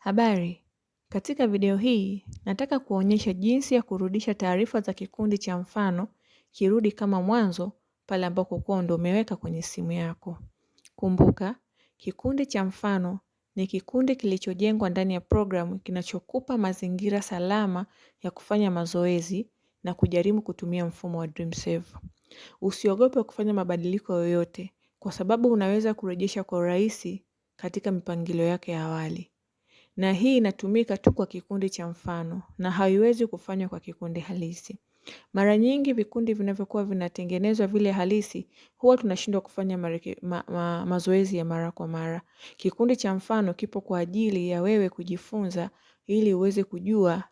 Habari, katika video hii nataka kuonyesha jinsi ya kurudisha taarifa za kikundi cha mfano kirudi kama mwanzo pale ambako ndo umeweka kwenye simu yako. Kumbuka, kikundi cha mfano ni kikundi kilichojengwa ndani ya programu kinachokupa mazingira salama ya kufanya mazoezi na kujaribu kutumia mfumo wa DreamSave. Usiogope kufanya mabadiliko yoyote kwa sababu unaweza kurejesha kwa urahisi katika mipangilio yake ya awali. Na hii inatumika tu kwa kikundi cha mfano na haiwezi kufanywa kwa kikundi halisi. Mara nyingi vikundi vinavyokuwa vinatengenezwa vile halisi huwa tunashindwa kufanya mazoezi ya mara kwa mara. Kikundi cha mfano kipo kwa ajili ya wewe kujifunza ili uweze kujua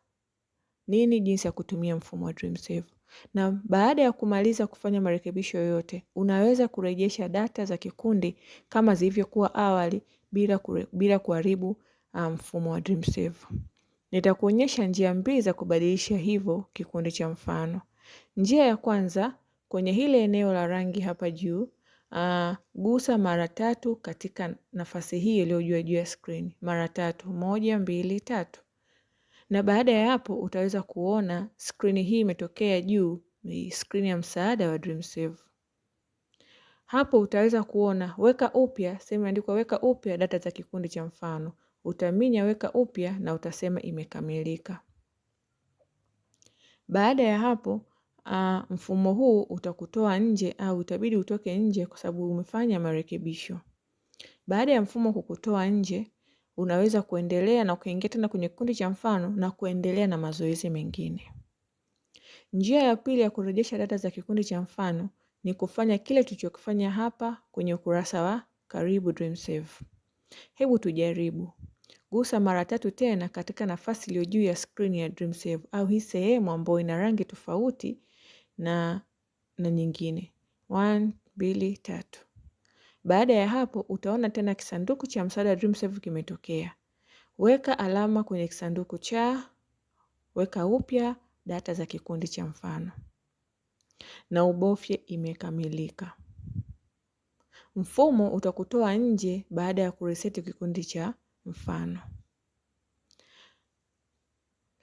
nini jinsi ya kutumia mfumo wa DreamSave. Na baada ya kumaliza kufanya marekebisho yote, unaweza kurejesha data za kikundi kama zilivyokuwa awali bila kuharibu mfumo wa DreamSave. Nitakuonyesha njia mbili za kubadilisha hivyo kikundi cha mfano. Njia ya kwanza, kwenye hile eneo la rangi hapa juu, gusa mara 3 katika nafasi hii iliyo juu ya screen. Mara 3, 1, 2, 3. Na baada ya hapo utaweza kuona screen hii imetokea juu, ni screen ya msaada wa DreamSave. Hapo utaweza kuona weka upya, sehemu imeandikwa weka upya data za kikundi cha mfano. Utaminya weka upya na utasema imekamilika. Baada ya hapo, mfumo huu utakutoa nje au utabidi utoke nje kwa sababu umefanya marekebisho. Baada ya mfumo kukutoa nje, unaweza kuendelea na kuingia tena kwenye kikundi cha mfano na kuendelea na mazoezi mengine. Njia ya pili ya kurejesha data za kikundi cha mfano ni kufanya kile tulichokifanya hapa kwenye ukurasa wa karibu DreamSave. Hebu tujaribu. Gusa mara 3 tena katika nafasi iliyo juu ya screen ya DreamSave au hii sehemu ambayo ina rangi tofauti na nyingine. 1, 2, 3. Baada ya hapo utaona tena kisanduku cha msaada wa DreamSave kimetokea. Weka alama kwenye kisanduku cha weka upya data za kikundi cha mfano. Na ubofye imekamilika. Mfumo utakutoa nje baada ya kureset kikundi cha mfano.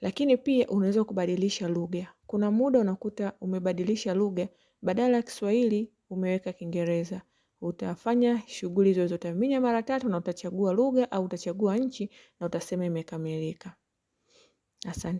Lakini pia unaweza kubadilisha lugha. Kuna muda unakuta umebadilisha lugha, badala ya Kiswahili umeweka Kiingereza. Utafanya shughuli zote, utaminya mara 3 na utachagua lugha au utachagua nchi na utasema imekamilika. Asante.